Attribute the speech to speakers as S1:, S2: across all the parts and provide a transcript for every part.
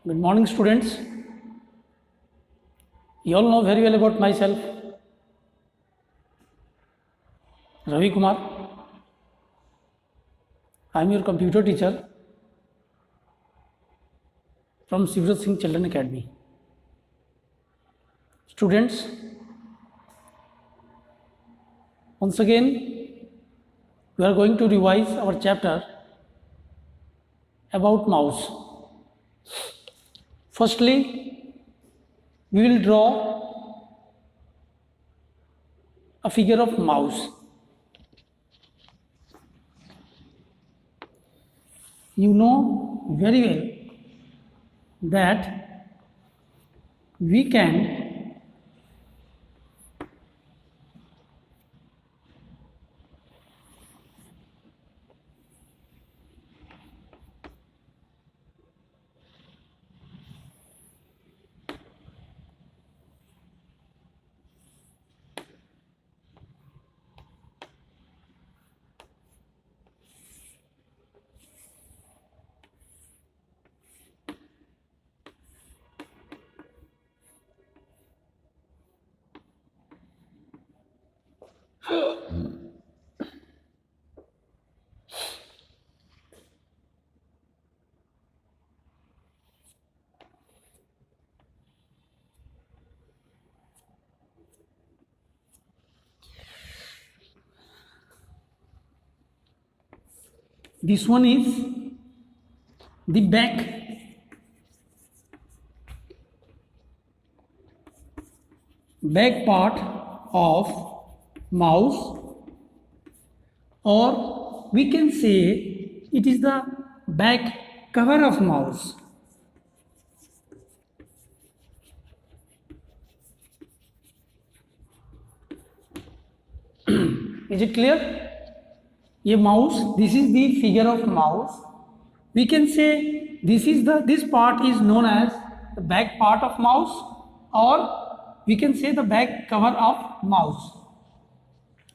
S1: Good morning, students. You all know very well about myself, Ravi Kumar. I am your computer teacher from Sivrat Singh Children Academy. Students, once again, we are going to revise our chapter about mouse. Firstly, we will draw a figure of mouse. You know very well that we can this one is the back part of mouse, or we can say it is the back cover of mouse. Is it clear? ये mouse, this is the figure of mouse. We can say this part is known as the back part of mouse, or we can say the back cover of mouse.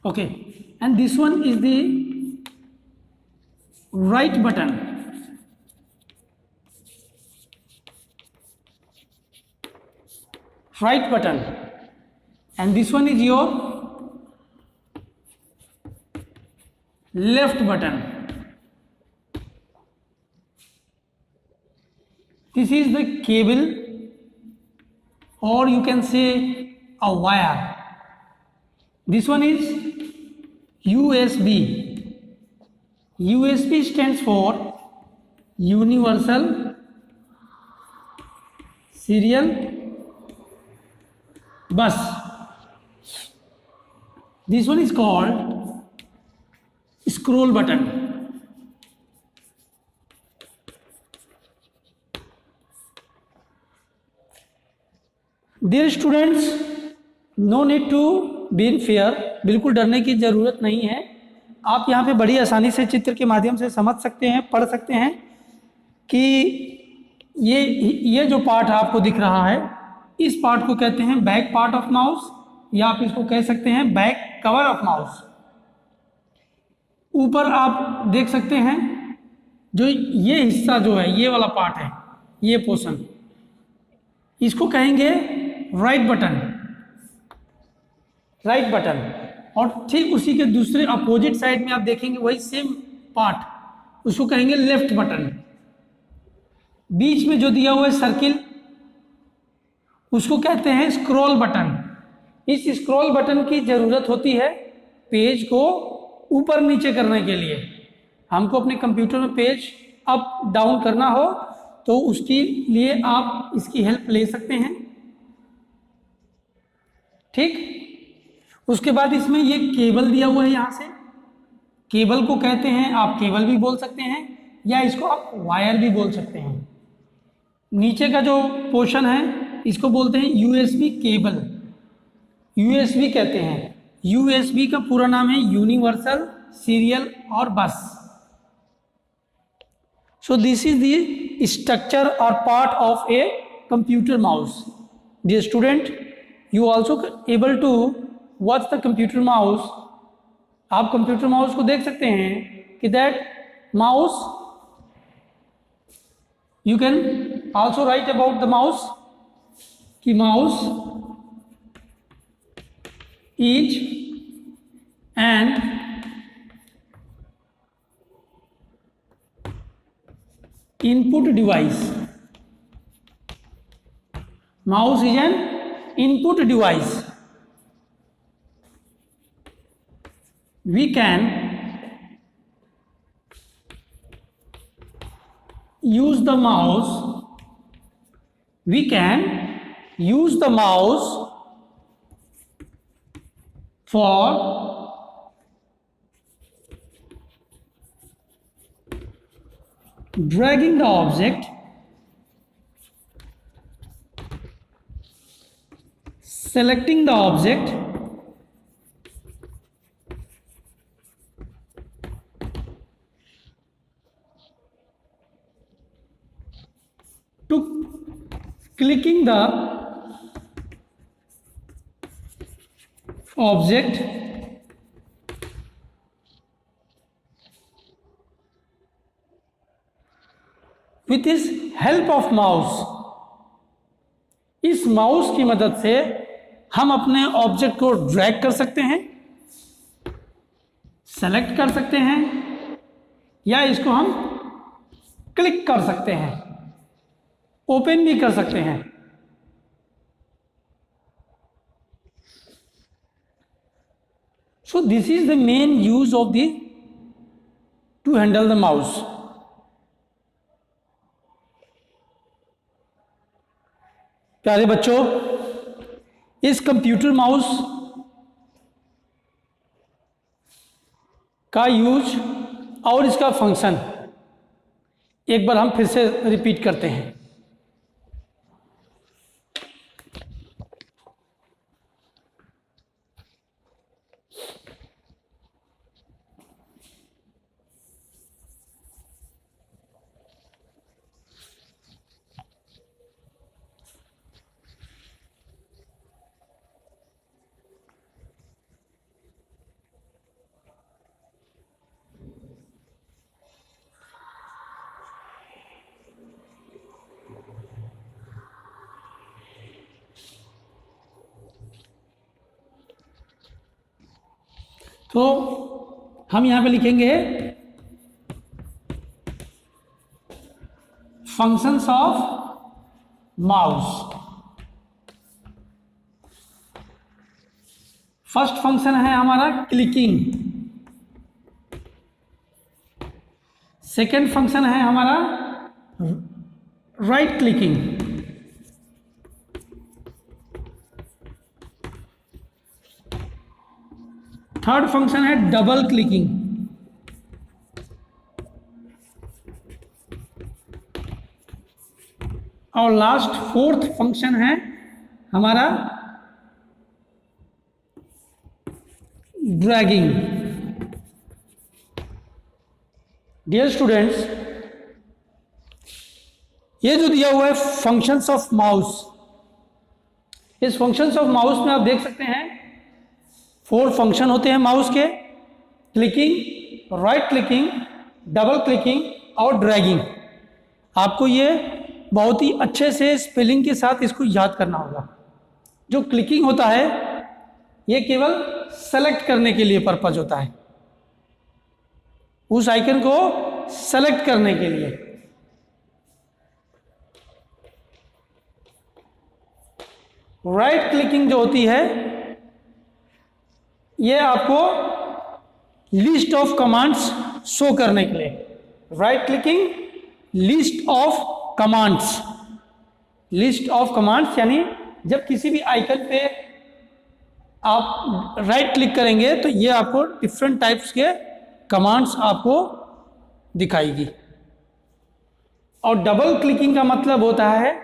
S1: Okay, and this one is the right button. Right button, and this one is your left button. This is the cable, or you can say a wire. This one is USB. USB stands for Universal Serial Bus. This one is called scroll button. Dear students, no need to be in fear. बिल्कुल डरने की ज़रूरत नहीं है. आप यहाँ पे बड़ी आसानी से चित्र के माध्यम से समझ सकते हैं, पढ़ सकते हैं कि ये जो पार्ट आपको दिख रहा है, इस पार्ट को कहते हैं बैक पार्ट ऑफ माउस, या आप इसको कह सकते हैं बैक कवर ऑफ माउस. ऊपर आप देख सकते हैं जो ये हिस्सा जो है, ये वाला पार्ट है, ये पोर्शन, इसको कहेंगे राइट बटन. Right button. और ठीक उसी के दूसरे अपोजिट साइड में आप देखेंगे वही सेम पार्ट, उसको कहेंगे लेफ्ट बटन. बीच में जो दिया हुआ है सर्किल, उसको कहते हैं स्क्रॉल बटन. इस स्क्रॉल बटन की ज़रूरत होती है पेज को ऊपर नीचे करने के लिए. हमको अपने कंप्यूटर में पेज अप डाउन करना हो तो उसके लिए आप इसकी हेल्प ले सकते हैं. ठीक. उसके बाद इसमें ये केबल दिया हुआ है. यहाँ से केबल को कहते हैं, आप केबल भी बोल सकते हैं या इसको आप वायर भी बोल सकते हैं. नीचे का जो पोर्शन है इसको बोलते हैं USB केबल. USB कहते हैं. USB का पूरा नाम है यूनिवर्सल सीरियल और bus. So this is the structure और part of a computer mouse. Dear student, you also able to watch the computer mouse. आप कंप्यूटर माउस को देख सकते हैं कि that mouse you can also write about the mouse कि mouse is an input device. Mouse is an input device. We can use the mouse. We can use the mouse for dragging the object, selecting the object, to clicking the object with his help of mouse. इस mouse की मदद से हम अपने object को drag कर सकते हैं, सेलेक्ट कर सकते हैं, या इसको हम क्लिक कर सकते हैं, ओपन भी कर सकते हैं. So this is the main use of the to handle the mouse. प्यारे बच्चों, इस कंप्यूटर माउस का यूज और इसका फंक्शन एक बार हम फिर से रिपीट करते हैं. तो हम यहां पे लिखेंगे functions of mouse. First function है हमारा क्लिकिंग. सेकेंड फंक्शन है हमारा राइट क्लिकिंग. थर्ड फंक्शन है डबल क्लिकिंग. और लास्ट फोर्थ फंक्शन है हमारा ड्रैगिंग. डियर स्टूडेंट्स, ये जो दिया हुआ है फंक्शंस ऑफ माउस, इस फंक्शंस ऑफ माउस में आप देख सकते हैं 4 फंक्शन होते हैं माउस के: clicking, right clicking, double clicking और ड्रैगिंग. आपको ये बहुत ही अच्छे से स्पेलिंग के साथ इसको याद करना होगा. जो क्लिकिंग होता है ये केवल सेलेक्ट करने के लिए पर्पज होता है, उस आइकन को सेलेक्ट करने के लिए. राइट क्लिकिंग जो होती है ये आपको लिस्ट ऑफ कमांड्स शो करने के लिए. Right clicking list of commands. List of commands यानी जब किसी भी आइकन पे आप राइट क्लिक करेंगे तो ये आपको डिफरेंट टाइप्स के कमांड्स आपको दिखाएगी. और डबल क्लिकिंग का मतलब होता है,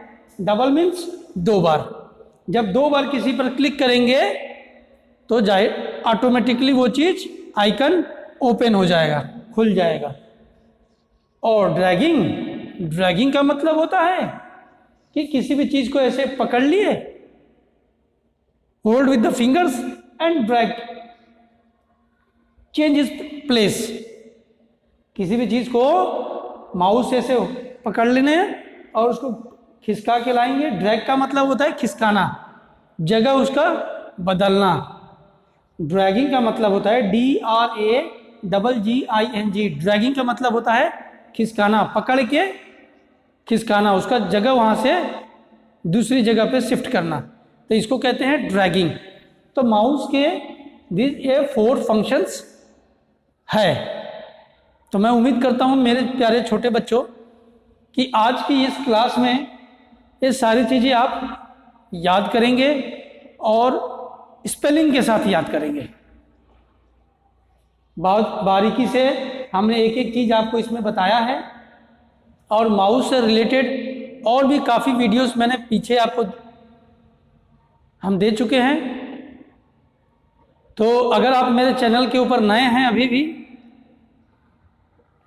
S1: डबल मीन्स 2 बार. जब 2 बार किसी पर क्लिक करेंगे तो जाए ऑटोमेटिकली वो चीज़ आइकन ओपन हो जाएगा, खुल जाएगा. और ड्रैगिंग का मतलब होता है कि किसी भी चीज़ को ऐसे पकड़ लिए, hold with the fingers and drag, change is place. किसी भी चीज़ को माउस ऐसे पकड़ लेने और उसको खिसका के लाएंगे। ड्रैग का मतलब होता है खिसकाना, जगह उसका बदलना। ड्रैगिंग का मतलब होता है DRAGGING। ड्रैगिंग का मतलब होता है खिसकाना, पकड़ के खिसकाना, उसका जगह वहाँ से दूसरी जगह पे शिफ्ट करना, तो इसको कहते हैं ड्रैगिंग। तो माउस के ये 4 फंक्शंस है। तो मैं उम्मीद करता हूँ मेरे प्यारे छोटे बच्चों कि आज की इस क्लास में ये सारी चीज़ें आप याद करेंगे और स्पेलिंग के साथ याद करेंगे। बहुत बारीकी से हमने एक एक चीज़ आपको इसमें बताया है, और माउस से रिलेटेड और भी काफ़ी वीडियोस मैंने पीछे आपको हम दे चुके हैं। तो अगर आप मेरे चैनल के ऊपर नए हैं अभी भी,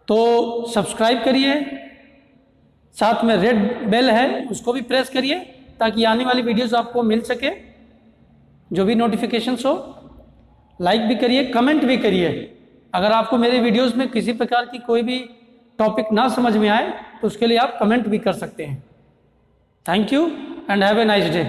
S1: तो सब्सक्राइब करिए, साथ में रेड बेल है उसको भी प्रेस करिए ताकि आने वाली वीडियोस आपको मिल सके, जो भी नोटिफिकेशंस हो। लाइक भी करिए, कमेंट भी करिए। अगर आपको मेरे वीडियोस में किसी प्रकार की कोई भी टॉपिक ना समझ में आए तो उसके लिए आप कमेंट भी कर सकते हैं। Thank you and have a nice day.